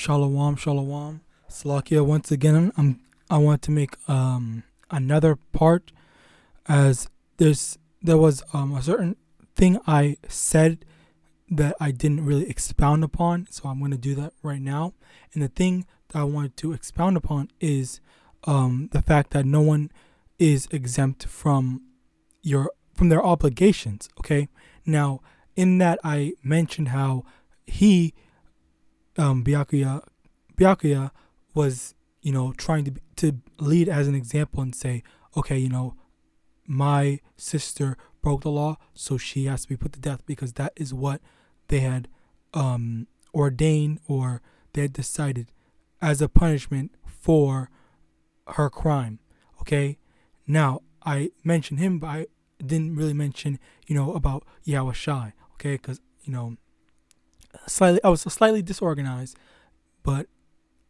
Shalom, shalom. Salakia, once again, I want to make another part, as there was a certain thing I said that I didn't really expound upon, so I'm going to do that right now. And the thing that I wanted to expound upon is the fact that no one is exempt from their obligations. Okay, now in that I mentioned how he Byakuya was, trying to lead as an example and say, okay, my sister broke the law, so she has to be put to death because that is what they had ordained, or they had decided as a punishment for her crime. Okay, now I mentioned him, but I didn't really mention, about YAHAWASHI. Okay, because I was slightly disorganized, but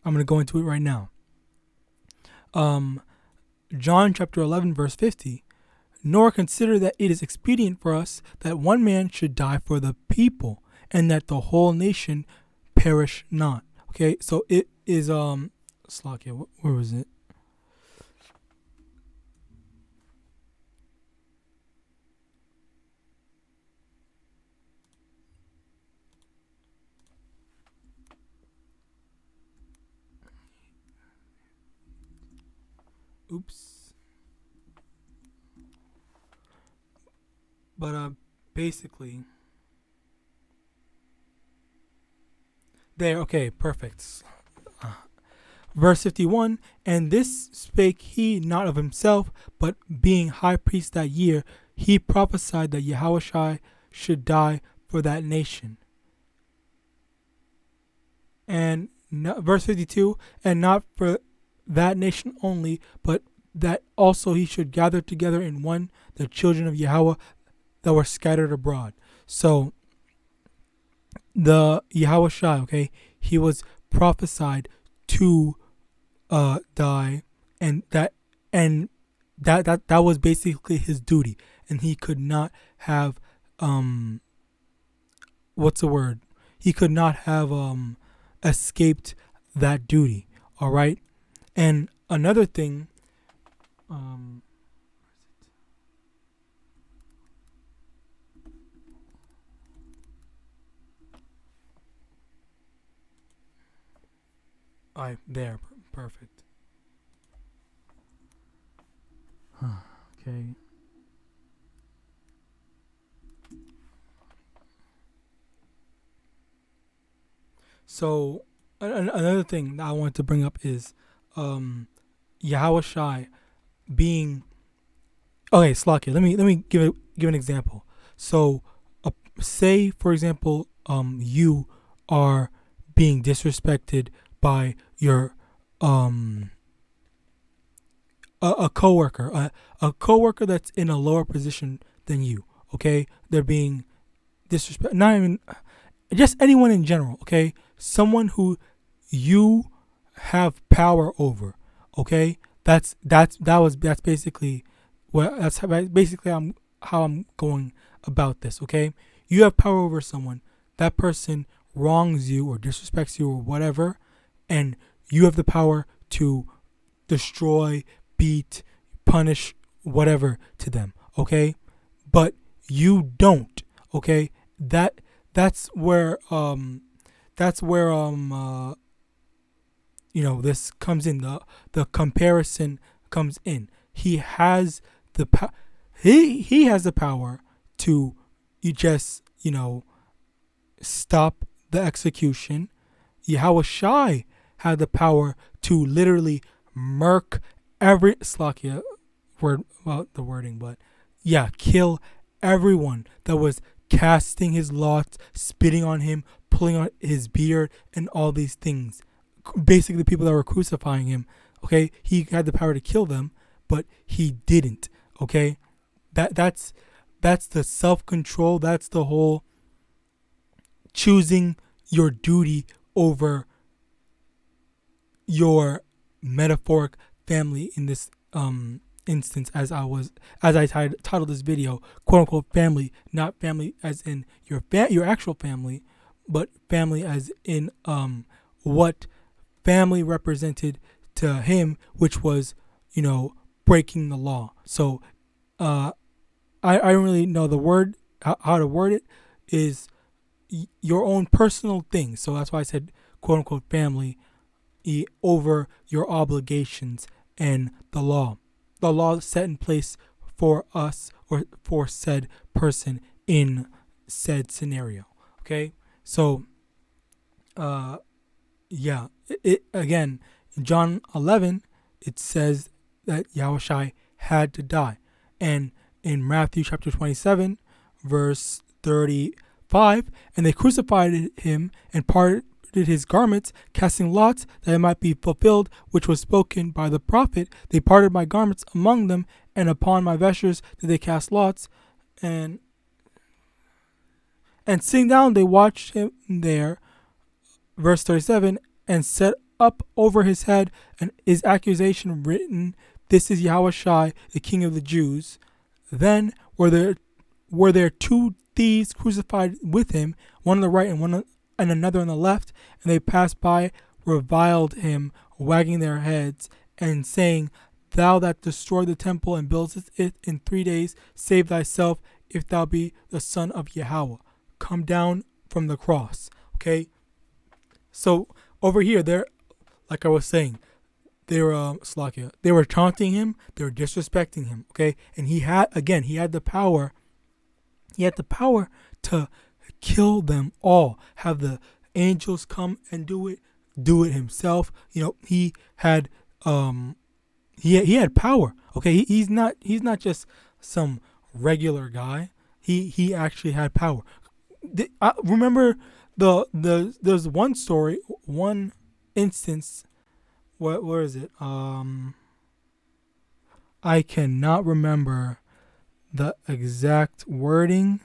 I'm going to go into it right now. John chapter 11 verse 50. Nor consider that it is expedient for us that one man should die for the people, and that the whole nation perish not. Okay, so it is Slakia, where was it? Oops. But basically, there. Okay, perfect. Verse 51. And this spake he not of himself, but being high priest that year, he prophesied that Yahawashi should die for that nation. And verse 52. And not for that nation only, but that also he should gather together in one the children of Yahweh that were scattered abroad. So the Yahawashi, okay, he was prophesied to die, and that was basically his duty, and he could not have what's the word? He could not have escaped that duty. All right. And another thing, there, perfect. Okay. So another thing that I want to bring up is Yahawashi being, okay, Slakia. Let me give an example. So say for example, you are being disrespected by your a coworker, a coworker that's in a lower position than you. Okay, they're being disrespect. Not even just anyone in general. Okay, someone who you have power over. Okay, that's basically how I'm going about this. Okay, you have power over someone. That person wrongs you or disrespects you or whatever, and you have the power to destroy, beat, punish, whatever to them. Okay, but you don't. Okay, that's where this comes in. The comparison comes in. He has the he has the power to stop the execution. Yahawashi had the power to literally murk every Slakia word, well, the wording, but yeah, kill everyone that was casting his lots, spitting on him, pulling on his beard, and all these things. Basically, people that were crucifying him. Okay, he had the power to kill them, but he didn't. Okay, that's the self-control. That's the whole choosing your duty over your metaphoric family in this instance, as I titled this video, quote unquote family, not family as in your actual family, but family as in what family represented to him, which was, breaking the law. So I don't really know the word, how to word it, is your own personal thing. So that's why I said, quote unquote, family over your obligations and the law. The law set in place for us or for said person in said scenario. Okay? So, yeah. It again, in John 11, it says that YAHAWASHI had to die. And in Matthew chapter 27, verse 35, and they crucified him and parted his garments, casting lots, that it might be fulfilled, which was spoken by the prophet. They parted my garments among them, and upon my vestures did they cast lots. And sitting down, they watched him there, verse 37, and set up over his head and his accusation written, "This is YAHAWASHI, the King of the Jews." Then were there two thieves crucified with him, one on the right and another on the left, and they passed by, reviled him, wagging their heads, and saying, "Thou that destroyed the temple and buildest it in 3 days, save thyself, if thou be the Son of Yahweh. Come down from the cross." Okay? So over here, they're, like I was saying, they were they were taunting him, they were disrespecting him. Okay? And he had the power. He had the power to kill them all. Have the angels come and do it himself. He had he had power. Okay, he's not just some regular guy. He actually had power. I remember there's one story, one instance. Where is it? I cannot remember the exact wording.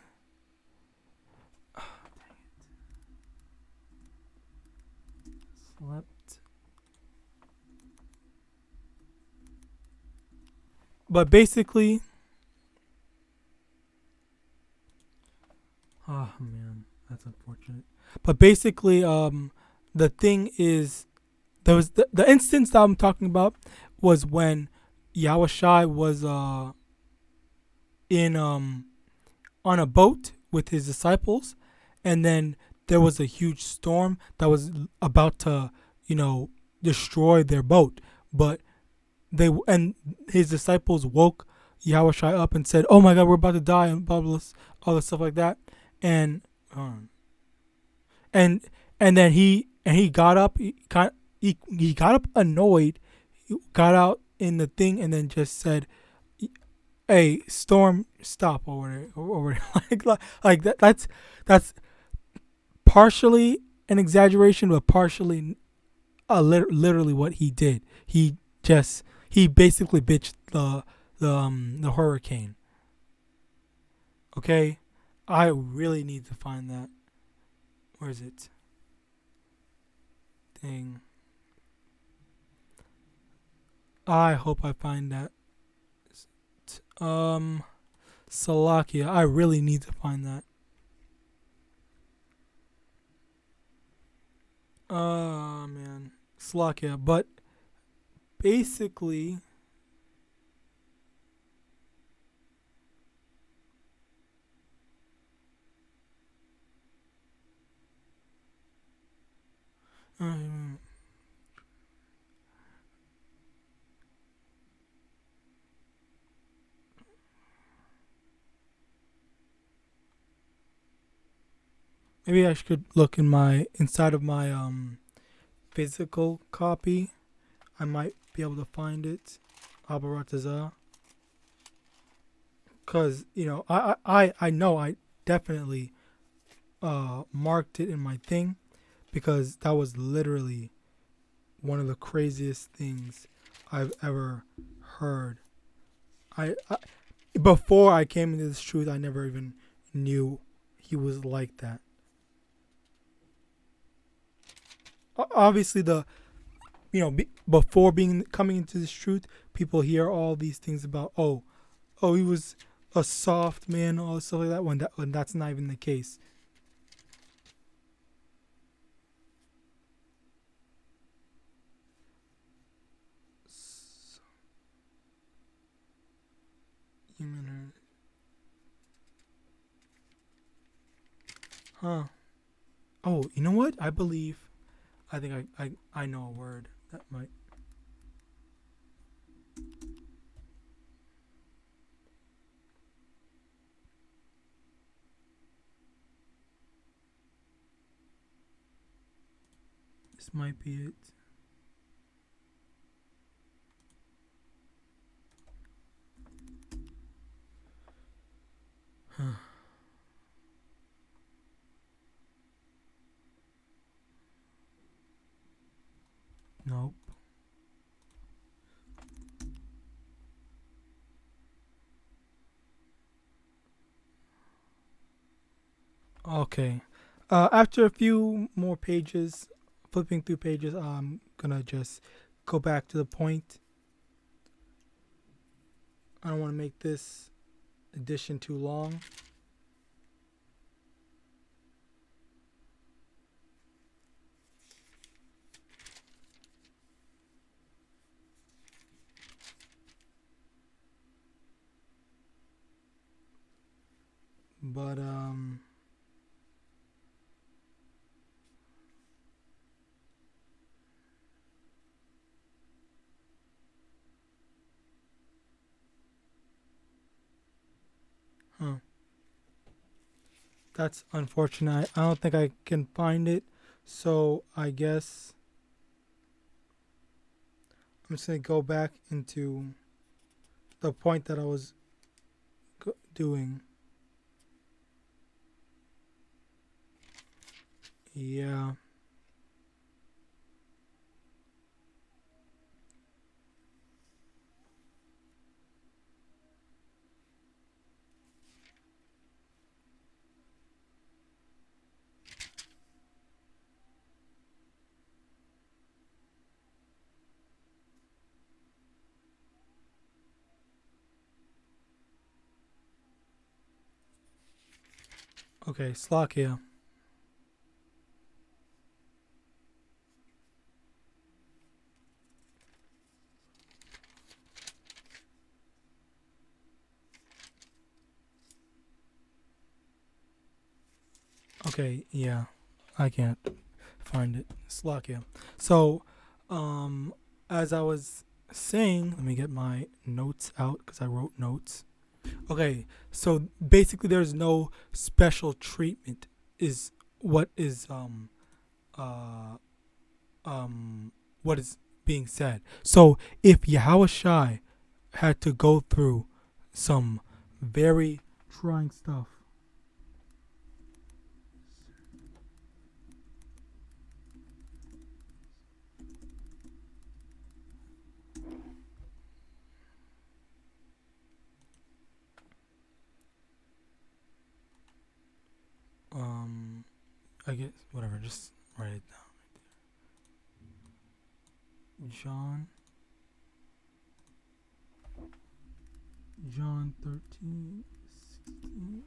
But basically, oh man, that's unfortunate. But basically, the thing is, there was the instance that I'm talking about was when YAHAWASHI was in on a boat with his disciples, and then there was a huge storm that was about to, destroy their boat. But his disciples woke YAHAWASHI up and said, "Oh my God, we're about to die," and blah blah, all this stuff like that. And and then he got up. He got up annoyed. He got out in the thing and then just said, "Hey, storm, stop over there." like that. That's partially an exaggeration, but partially literally what he did. He basically bitched the hurricane. Okay, I really need to find that. Where is it? Dang. I hope I find that. Salakia. I really need to find that. Man. Salakia. But basically, maybe I should look inside of my physical copy. I might be able to find it. Abaratazah. Because, I know I definitely marked it in my thing, because that was literally one of the craziest things I've ever heard. I before I came into this truth, I never even knew he was like that. Obviously, before coming into this truth, people hear all these things about he was a soft man, all stuff like that. When that's not even the case. Huh. Oh, you know what? I think I know a word that might. This might be it. Huh. Nope. Okay. After a few more pages, flipping through pages, I'm gonna just go back to the point. I don't want to make this edition too long. But huh. That's unfortunate. I don't think I can find it. So I guess I'm just gonna go back into the point that I was doing. Yeah. Okay, Slovakia. Okay, yeah. I can't find it. Slovakia. So, as I was saying, let me get my notes out because I wrote notes. Okay, so basically, there's no special treatment. Is what is uh what is being said. So if Yahawashi had to go through some very trying stuff, I guess whatever, just write it down. John John 13, 16.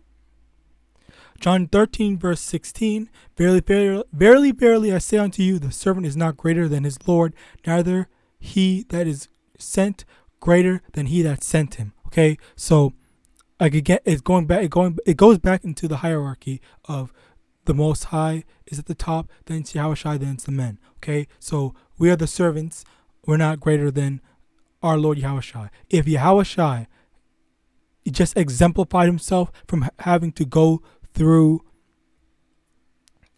John 13, verse 16. Verily, verily, verily, verily, I say unto you, the servant is not greater than his Lord, neither he that is sent greater than he that sent him. Okay, so like again, it goes back into the hierarchy of the Most High is at the top, then it's Yahawashi, then it's the men. Okay, so we are the servants. We're not greater than our Lord Yahawashi. If Yahawashi just exemplified himself from having to go through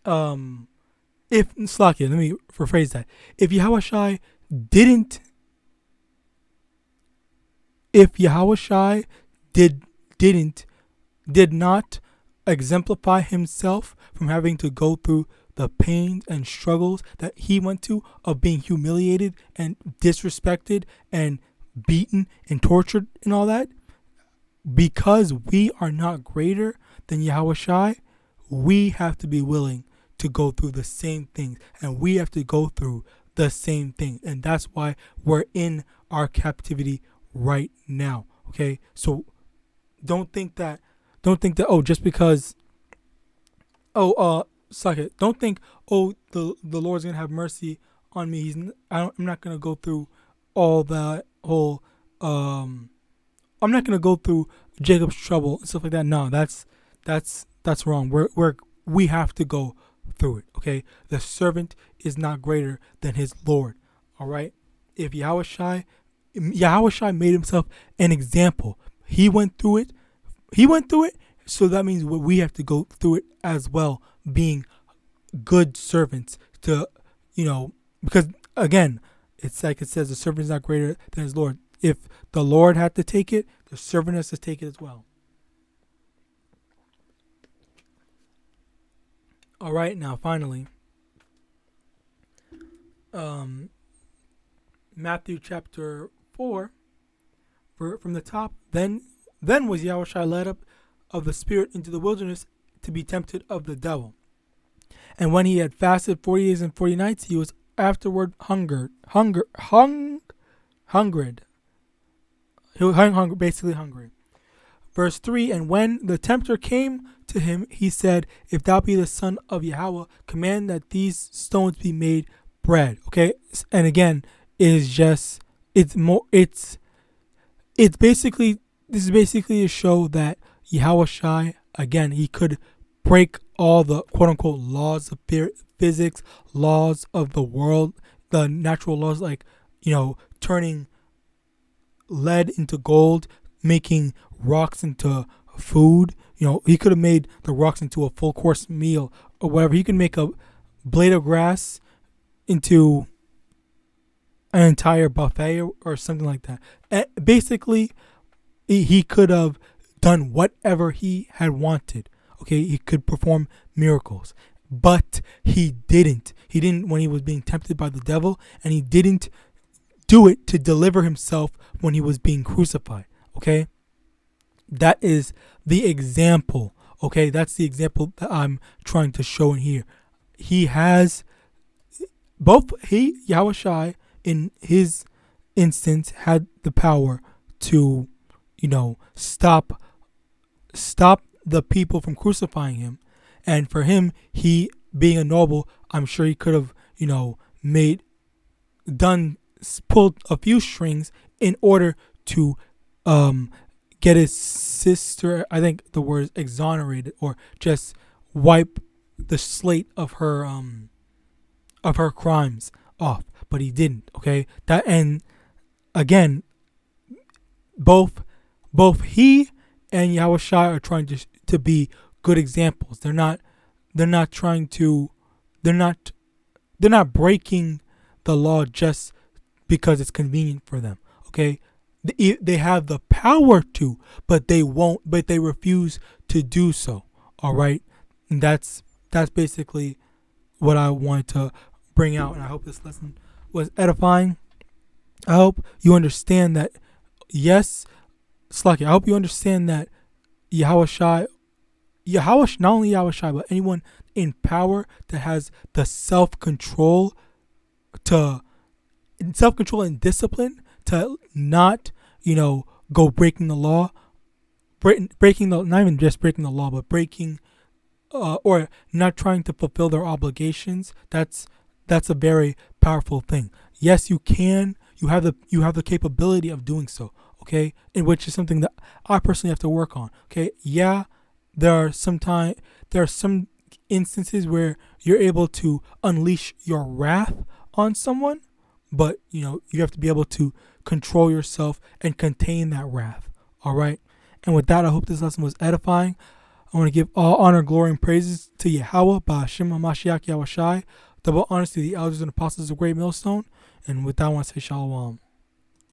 if Slakia, let me rephrase that. If Yahawashi didn't if Yahawashi did not exemplify himself from having to go through the pains and struggles that he went to of being humiliated and disrespected and beaten and tortured and all that, because we are not greater than Yahawashi, we have to be willing to go through the same things, and we have to go through the same thing, and that's why we're in our captivity right now. Okay, so don't think that oh, just because suck it, don't think the Lord's gonna have mercy on me. I'm not gonna go through all that whole I'm not gonna go through Jacob's trouble and stuff like that. No, that's wrong. We're we have to go through it. Okay, the servant is not greater than his Lord. All right, if Yahawashi made himself an example, he went through it. So that means we have to go through it as well, being good servants to, because again, it's like it says, the servant is not greater than his Lord. If the Lord had to take it, the servant has to take it as well. All right, now finally, Matthew chapter 4, from the top. Then was Yahawashi led up of the Spirit into the wilderness to be tempted of the devil. And when he had fasted 40 days and 40 nights, he was afterward hungered. Basically hungry. Verse 3, and when the tempter came to him, he said, if thou be the son of Yahweh, command that these stones be made bread. Okay, and again, this is basically to show that Yahawashi, again, he could break all the quote unquote laws of physics, laws of the world, the natural laws, like, turning lead into gold, making rocks into food. He could have made the rocks into a full course meal or whatever. He could make a blade of grass into an entire buffet or something like that. And basically, he could have done whatever he had wanted. Okay, he could perform miracles, but he didn't. He didn't when he was being tempted by the devil, and he didn't do it to deliver himself when he was being crucified. Okay, that is the example. Okay, that's the example that I'm trying to show in here. Yahawashi in his instance had the power to, stop the people from crucifying him. And for him, he being a noble, I'm sure he could have, pulled a few strings in order to get his sister, I think the word is exonerated, or just wipe the slate of her crimes off. But he didn't. Okay, that, and again, both he and Yahawashi are trying to be good examples. They're not breaking the law just because it's convenient for them. Okay, they have the power to, but they won't. But they refuse to do so. All right, and that's basically what I wanted to bring out. And I hope this lesson was edifying. I hope you understand that. Yes, Slaki, I hope you understand that Yahawashi, not only Yahawashi, but anyone in power that has the self-control and discipline to not, go breaking the law, not even just breaking the law, but breaking, or not trying to fulfill their obligations. That's a very powerful thing. Yes, you can. You have the capability of doing so. Okay, in which is something that I personally have to work on. Okay, yeah, there are some instances where you're able to unleash your wrath on someone, but you have to be able to control yourself and contain that wrath. All right, and with that, I hope this lesson was edifying. I want to give all honor, glory, and praises to Yahweh, Ba'Hashem HaMashiach Yahawashi. Double honors to the elders and apostles of Great Millstone. And with that, I want to say shalom.